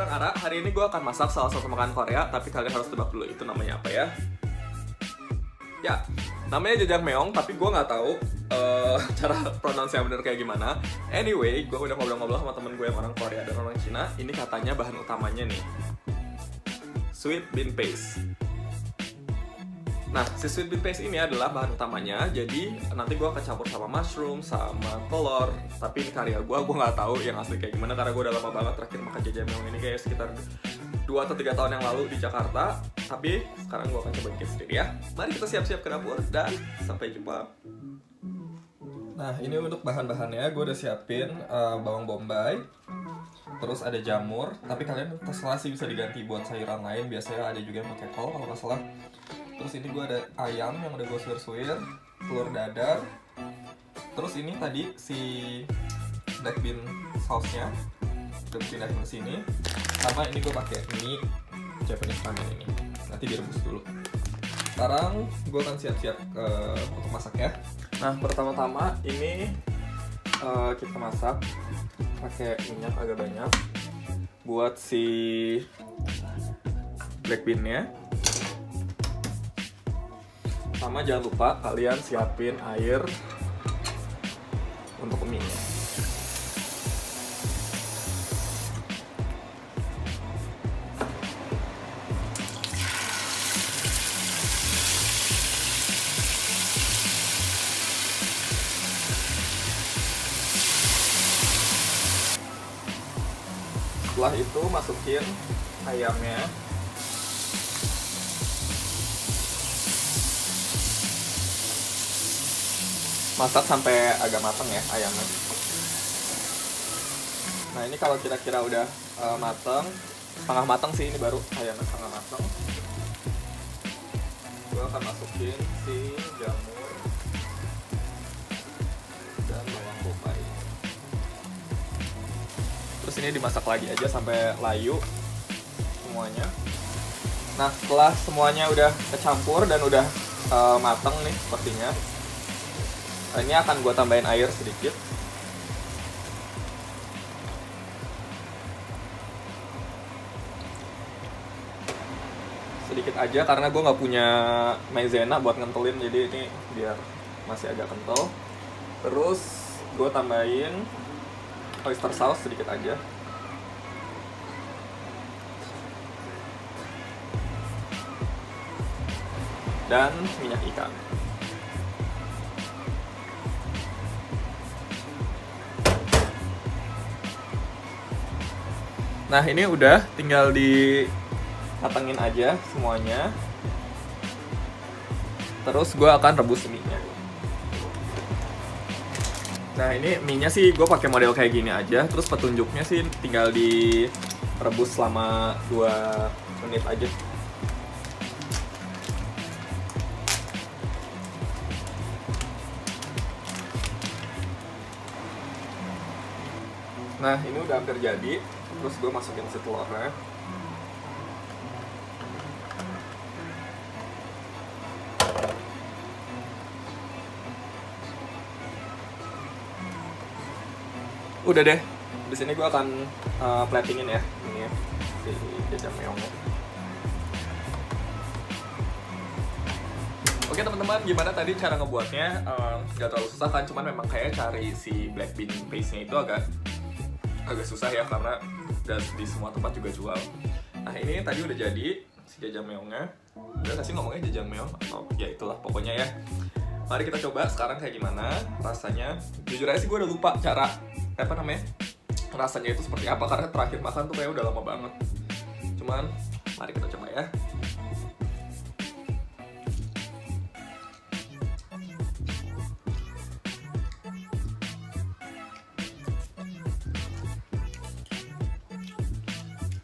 bareng Ara. Hari ini gue akan masak salah satu makanan Korea, tapi kalian harus tebak dulu itu namanya apa ya. Ya, namanya jajangmyeon, tapi gue nggak tahu cara pronounce yang bener kayak gimana. Anyway, gue udah ngobrol-ngobrol sama temen gue yang orang Korea dan orang Cina. Ini katanya bahan utamanya nih sweet bean paste. Nah, si sweet bean paste ini adalah bahan utamanya. Jadi nanti gue akan campur sama mushroom, sama telur. Tapi ini karya gue nggak tahu yang asli kayak gimana. Karena gue udah lama banget terakhir makan jajangmyeon ini kayak sekitar 2 atau 3 tahun yang lalu di Jakarta. Tapi sekarang gue akan coba bikin sendiri ya. Mari kita siap-siap ke dapur dan sampai jumpa. Nah, ini untuk bahan-bahannya gue udah siapin bawang bombay. Terus ada jamur, tapi kalian terserah sih bisa diganti buat sayuran lain. Biasanya ada juga yang pakai kol kalau nggak salah. Terus ini gue ada ayam yang udah gue suir-suir, telur dadar. Terus ini tadi si black bean sausnya udah pindahin ke sini. Sama ini gue pakai mie Japanese ramen ini. Nanti direbus dulu. Sekarang gue akan siap-siap untuk masak ya. Nah, pertama-tama ini kita masak pakai minyak agak banyak buat si black bean-nya. Sama jangan lupa kalian siapin air untuk mie-nya. Setelah itu masukin ayamnya. Masak sampai agak matang ya ayamnya. Nah, ini kalau kira-kira udah matang, setengah matang sih ini baru ayamnya setengah matang. Gue akan masukin si jamur dan bawang bombay. Terus ini dimasak lagi aja sampai layu semuanya. Nah, setelah semuanya udah kecampur dan udah matang nih sepertinya, ini akan gue tambahin air sedikit. Sedikit aja karena gue nggak punya maizena buat ngentelin, jadi ini biar masih agak kental. Terus gue tambahin oyster sauce sedikit aja. Dan minyak ikan. Nah, ini udah tinggal dimatengin aja semuanya. Terus gue akan rebus mie-nya. Nah, ini mie-nya sih gue pakai model kayak gini aja. Terus petunjuknya sih tinggal direbus selama 2 menit aja. Nah, ini udah hampir jadi. Terus gue masukin si telurnya. Udah deh. Di sini gue akan platingin ya ini si jajangmyeonnya. Oke teman-teman, gimana tadi cara ngebuatnya? Gak terlalu susah kan, cuman memang kayak cari si black bean paste-nya itu agak susah ya, karena dan di semua tempat juga jual. Nah, ini tadi udah jadi si jajangmyeonnya. Udah gak sih ngomongnya jajangmyeon atau ya itulah pokoknya ya. Mari kita coba sekarang kayak gimana rasanya. Jujur aja sih gue udah lupa cara rasanya itu seperti apa, karena terakhir makan tuh kayak udah lama banget. Cuman mari kita coba ya.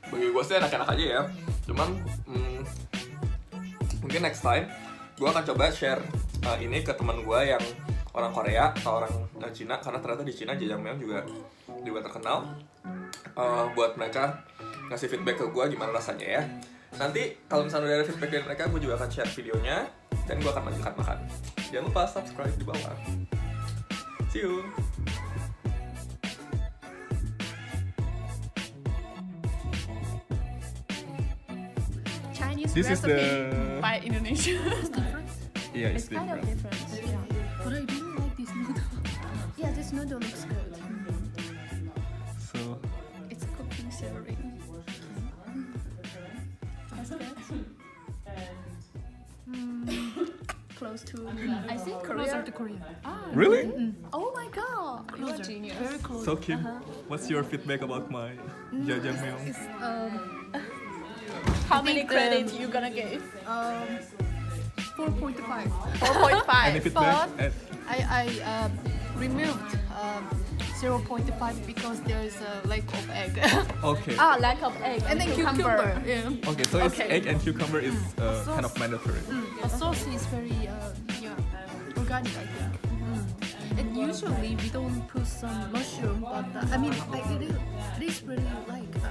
Bagi gue sih enak-enak aja ya. Cuman mungkin next time gue akan coba share ini ke teman gue yang orang Korea atau orang Cina, karena ternyata di Cina jajangmyeon juga terkenal. Buat mereka ngasih feedback ke gue gimana rasanya ya. Nanti kalau misalnya udah ada feedback dari mereka, gue juga akan share videonya dan gue akan lanjutkan makan. Jangan lupa subscribe di bawah. See you. Chinese This is recipe the- by Indonesia. Yeah, it's It's kind of different. different. Yeah. But I really like this noodle. Yeah, this noodle looks good. So It's cooking savory. That's good. Close to, I think, Closer Korea. to Korea. Ah, really? Oh my god, you're a Closer. genius. Very close. So Kim, what's your feedback about my jajangmyeon? How many think, credits you gonna give? 4.5. 4.5. Any feedback? But I removed 0.5 because there is a lack of egg. Okay. lack of egg And then cucumber. Yeah. Okay, so it's Okay. egg and cucumber is kind of mandatory. The sauce is very organic, I think. And usually we don't put some mushroom, but I mean, it is really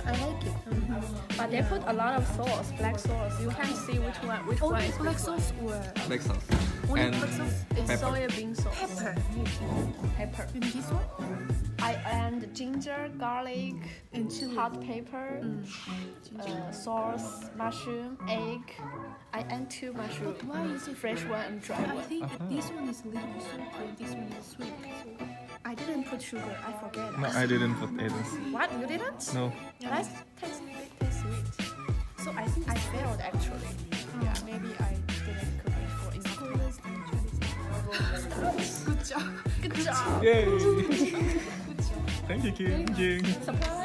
I like it. But they put a lot of sauce, black sauce. You can't see which one Only is black sauce or Black sauce. only And black sauce? It's pepper. soya bean sauce. Pepper. Pepper. And this one? And ginger, garlic, And chili. hot pepper, sauce, mushroom, egg. I add 2 mushroom. But why is it Fresh one and dry I one. think this one is a little bit salty and this one is sweet. So I didn't put sugar. I forget. No, I didn't put either. What? You didn't? No. Let's taste sweet. So I think I failed actually. Yeah, maybe I didn't cook it for enough time. good job. Good job. Yay! Thank you, Kim. Jing. Surprise.